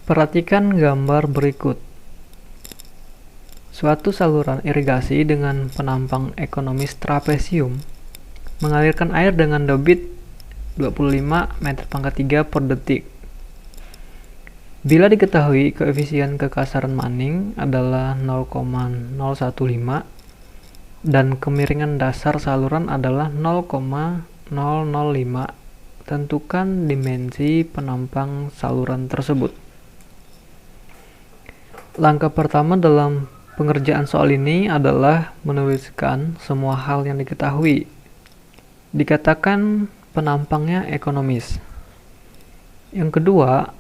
Perhatikan gambar berikut. Suatu saluran irigasi dengan penampang ekonomis trapesium mengalirkan air dengan debit 25 m3 per detik. Bila diketahui koefisien kekasaran maning adalah 0,015 dan kemiringan dasar saluran adalah 0,005, tentukan dimensi penampang saluran tersebut. Langkah pertama dalam pengerjaan soal ini adalah menuliskan semua hal yang diketahui. Dikatakan penampangnya ekonomis. Yang kedua,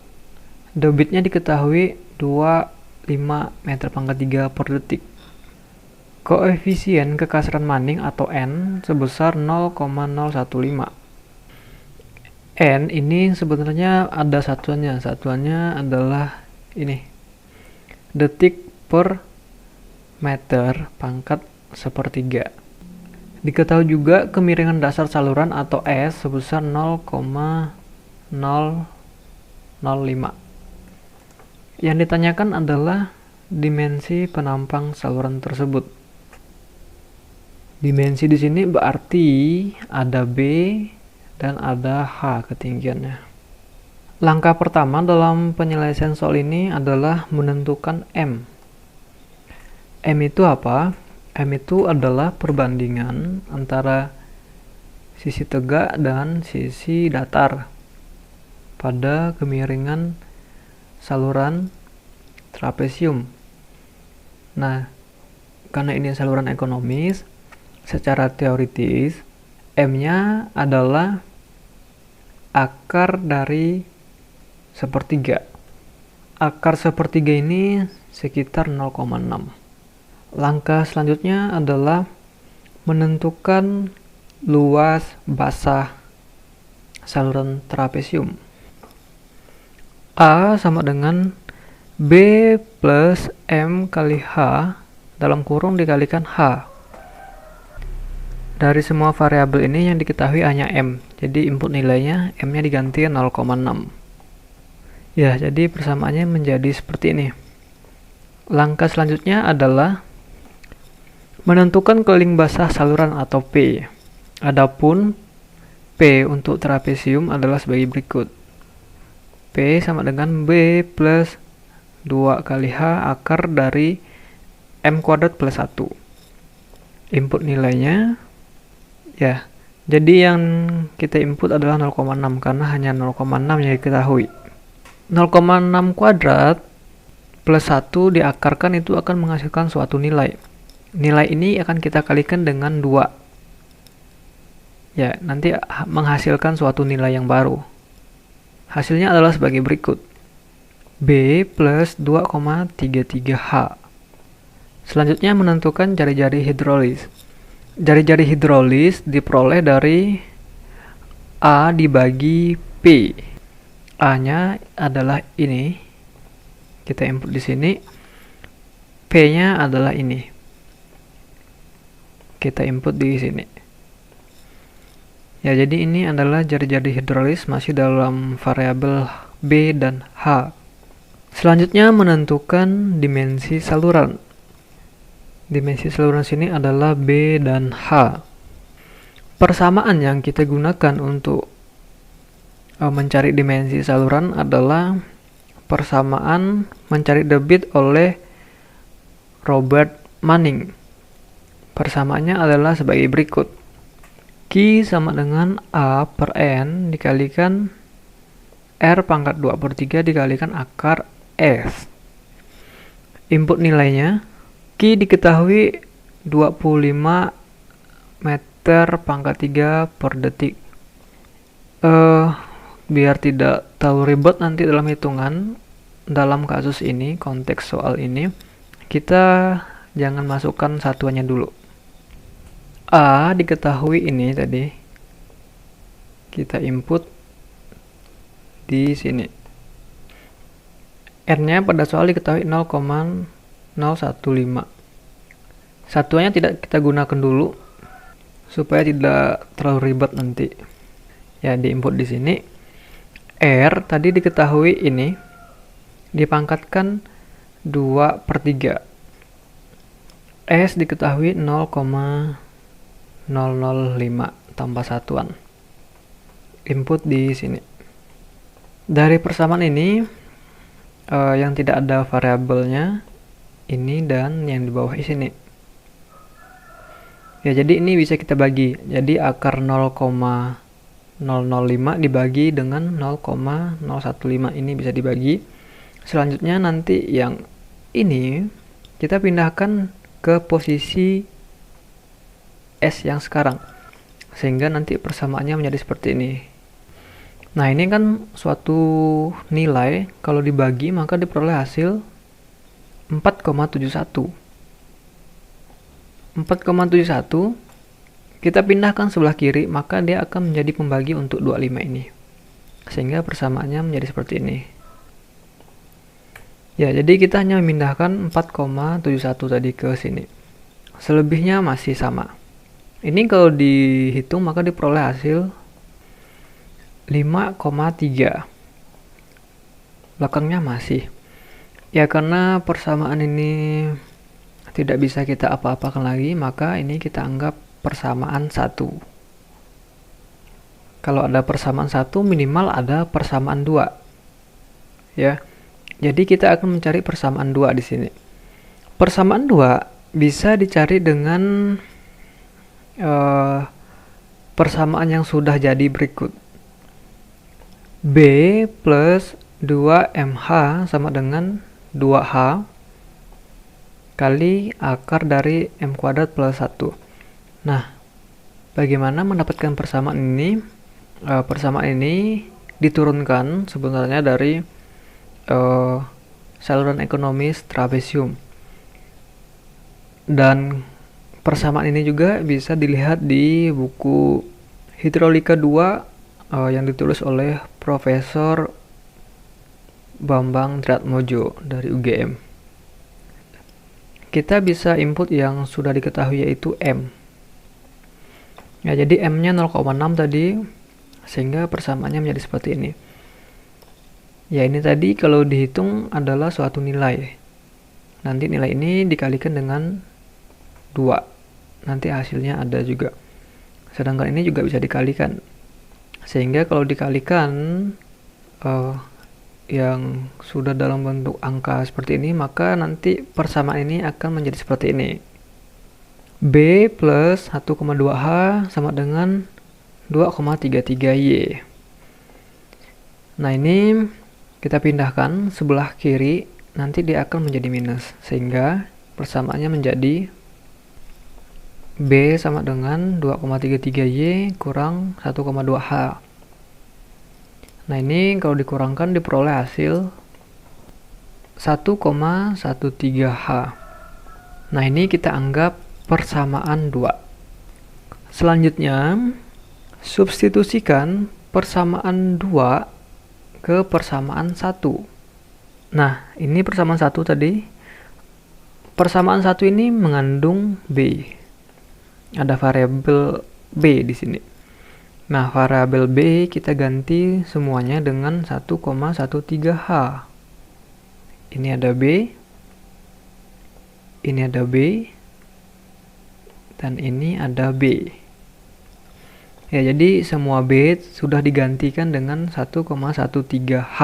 debitnya diketahui 25 m3 per detik. Koefisien kekasaran maning atau N sebesar 0,015. N ini sebenarnya ada satuannya. Satuannya adalah ini. Detik per meter pangkat sepertiga. Diketahui juga kemiringan dasar saluran atau S sebesar 0,005. Yang ditanyakan adalah dimensi penampang saluran tersebut. Dimensi di sini berarti ada B dan ada H ketinggiannya. Langkah pertama dalam penyelesaian soal ini adalah menentukan M. M itu apa? M itu adalah perbandingan antara sisi tegak dan sisi datar pada kemiringan saluran trapesium. Nah, karena ini saluran ekonomis, secara teoritis M-nya adalah akar dari sepertiga. Akar sepertiga ini sekitar 0,6. Langkah selanjutnya adalah menentukan luas basah saluran trapesium. A sama dengan B plus M kali H dalam kurung dikalikan H. Dari semua variabel ini yang diketahui hanya M. Jadi input nilainya M-nya diganti 0,6. Ya, jadi persamaannya menjadi seperti ini. Langkah selanjutnya adalah menentukan keliling basah saluran atau P. Adapun P untuk trapesium adalah sebagai berikut. P sama dengan B plus 2 kali H akar dari M kuadrat plus 1. Input nilainya, ya, jadi yang kita input adalah 0,6 karena hanya 0,6 yang diketahui. 0,6 kuadrat plus 1 diakarkan itu akan menghasilkan suatu nilai. Nilai ini akan kita kalikan dengan 2. Ya, nanti menghasilkan suatu nilai yang baru. Hasilnya adalah sebagai berikut. B plus 2,33H. Selanjutnya menentukan jari-jari hidrolis. Jari-jari hidrolis diperoleh dari A dibagi P. A-nya adalah ini. Kita input di sini. P-nya adalah ini. Kita input di sini. Ya, jadi ini adalah jari-jari hidrolis masih dalam variabel B dan H. Selanjutnya menentukan dimensi saluran. Dimensi saluran sini adalah B dan H. Persamaan yang kita gunakan untuk mencari dimensi saluran adalah persamaan mencari debit oleh Robert Manning. Persamaannya adalah sebagai berikut. Q sama dengan A per N dikalikan R pangkat 2/3 dikalikan akar S. Input nilainya, Q diketahui 25 meter pangkat 3 per detik. Biar tidak terlalu ribet nanti dalam hitungan, dalam kasus ini, konteks soal ini, kita jangan masukkan satuannya dulu. A diketahui ini tadi, kita input di sini. R-nya pada soal diketahui 0,015. Satuannya tidak kita gunakan dulu supaya tidak terlalu ribet nanti. Ya, diinput di sini. R tadi diketahui ini dipangkatkan 2/3. S diketahui 0,005 tanpa satuan. Input di sini. Dari persamaan ini yang tidak ada variabelnya ini dan yang di bawah sini. Ya, jadi ini bisa kita bagi. Jadi akar 0,005 dibagi dengan 0,015 ini bisa dibagi. Selanjutnya nanti yang ini kita pindahkan ke posisi S yang sekarang, sehingga nanti persamaannya menjadi seperti ini. Nah, ini kan suatu nilai, kalau dibagi maka diperoleh hasil 4,71. 4,71 kita pindahkan sebelah kiri, maka dia akan menjadi pembagi untuk 25 ini, sehingga persamaannya menjadi seperti ini. Ya, jadi kita hanya memindahkan 4,71 tadi ke sini. Selebihnya masih sama. Ini kalau dihitung maka diperoleh hasil 5,3. Belakangnya masih. Ya, karena persamaan ini tidak bisa kita apa-apakan lagi, maka ini kita anggap persamaan 1. Kalau ada persamaan 1, minimal ada persamaan 2. Ya. Jadi kita akan mencari persamaan 2 di sini. Persamaan 2 bisa dicari dengan persamaan yang sudah jadi berikut. B plus 2MH sama dengan 2H kali akar dari M kuadrat plus 1. Nah, bagaimana mendapatkan persamaan ini? Persamaan ini diturunkan sebenarnya dari saluran ekonomis trapesium, dan persamaan ini juga bisa dilihat di buku Hidrolika 2 yang ditulis oleh Profesor Bambang Triatmojo dari UGM. Kita bisa input yang sudah diketahui yaitu M. Ya, jadi M-nya 0,6 tadi, sehingga persamaannya menjadi seperti ini. Ya, ini tadi kalau dihitung adalah suatu nilai. Nanti nilai ini dikalikan dengan 2. Nanti hasilnya ada juga. Sedangkan ini juga bisa dikalikan. Sehingga kalau dikalikan yang sudah dalam bentuk angka seperti ini, maka nanti persamaan ini akan menjadi seperti ini. B plus 1,2H sama dengan 2,33Y. Nah, ini kita pindahkan sebelah kiri, nanti dia akan menjadi minus, sehingga persamaannya menjadi B sama dengan 2,33Y kurang 1,2H. Nah, ini kalau dikurangkan diperoleh hasil 1,13H. Nah, ini kita anggap persamaan 2. Selanjutnya, substitusikan persamaan 2 ke persamaan 1. Nah, ini persamaan 1 tadi. Persamaan 1 ini mengandung B. Ada variabel B di sini. Nah, variabel B kita ganti semuanya dengan 1,13H. Ini ada B. Ini ada B. Dan ini ada B. Ya, jadi semua B sudah digantikan dengan 1,13H.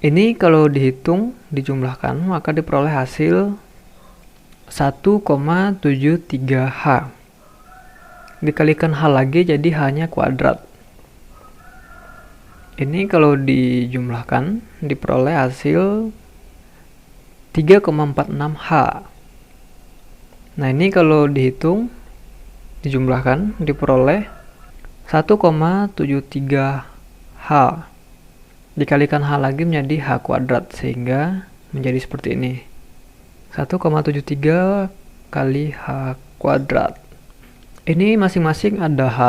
Ini kalau dihitung, dijumlahkan, maka diperoleh hasil 1,73H. Dikalikan H lagi jadi H-nya kuadrat. Ini kalau dijumlahkan, diperoleh hasil 3,46H. Nah, ini kalau dihitung, dijumlahkan, diperoleh 1,73H. Dikalikan H lagi menjadi H kuadrat, sehingga menjadi seperti ini. 1,73 kali H kuadrat. Ini masing-masing ada H.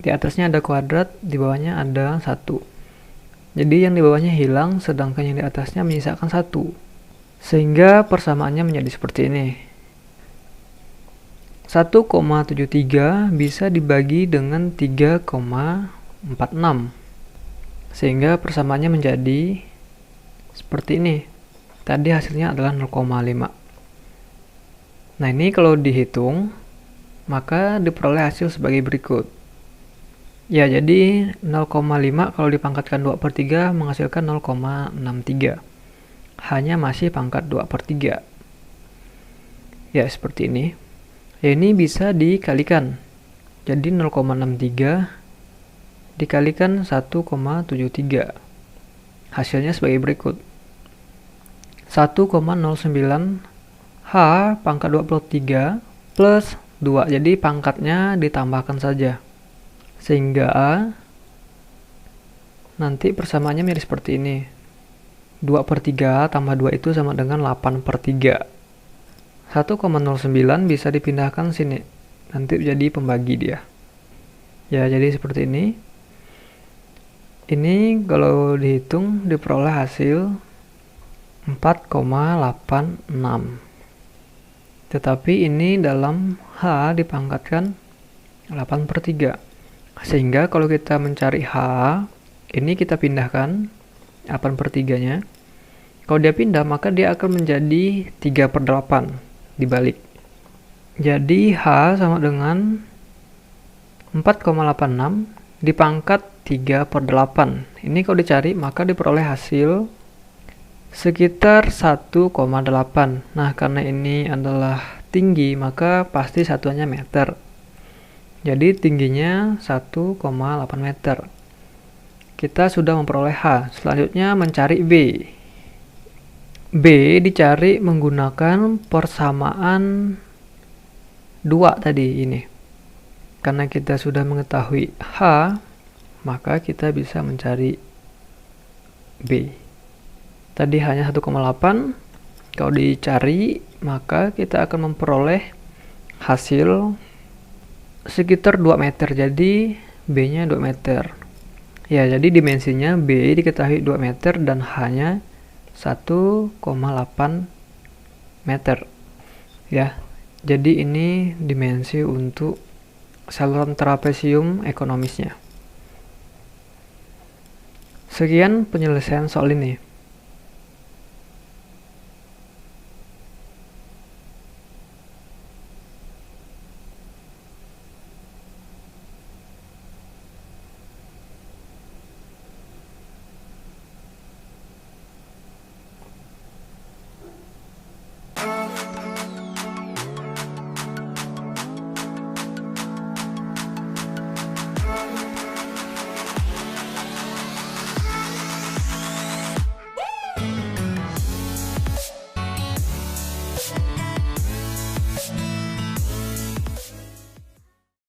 Di atasnya ada kuadrat, di bawahnya ada 1. Jadi yang di bawahnya hilang, sedangkan yang di atasnya menyisakan 1. Sehingga persamaannya menjadi seperti ini. 1,73 bisa dibagi dengan 3,46. Sehingga persamaannya menjadi seperti ini. Tadi hasilnya adalah 0,5. Nah, ini kalau dihitung, maka diperoleh hasil sebagai berikut. Ya, jadi 0,5 kalau dipangkatkan 2/3 menghasilkan 0,63. Hanya masih pangkat 2/3. Ya, seperti ini. Ya, ini bisa dikalikan. Jadi 0,63 dikalikan 1,73. Hasilnya sebagai berikut. 1,09 H pangkat 23 plus 2. Jadi pangkatnya ditambahkan saja. Sehingga nanti persamaannya mirip seperti ini. 2/3 tambah 2 itu sama dengan 8/3. 1,09 bisa dipindahkan sini. Nanti jadi pembagi dia. Ya, jadi seperti ini. Ini kalau dihitung diperoleh hasil 4,86. Tetapi ini dalam H dipangkatkan 8/3. Sehingga kalau kita mencari H, ini kita pindahkan 8/3-nya. Kalau dia pindah, maka dia akan menjadi 3/8 dibalik. Jadi H sama dengan 4,86 dipangkat 3/8. Ini kalau dicari, maka diperoleh hasil sekitar 1,8. Nah, karena ini adalah tinggi, maka pasti satuannya meter. Jadi tingginya 1,8 meter. Kita sudah memperoleh H. Selanjutnya mencari B. B dicari menggunakan persamaan 2 tadi ini. Karena kita sudah mengetahui H, maka kita bisa mencari B. Tadi hanya 1,8. Kalau dicari, maka kita akan memperoleh hasil sekitar 2 meter. Jadi B-nya 2 meter. Ya, jadi dimensinya B diketahui 2 meter dan hanya 1,8 meter. Ya, jadi ini dimensi untuk saluran trapesium ekonomisnya. Sekian penyelesaian soal ini.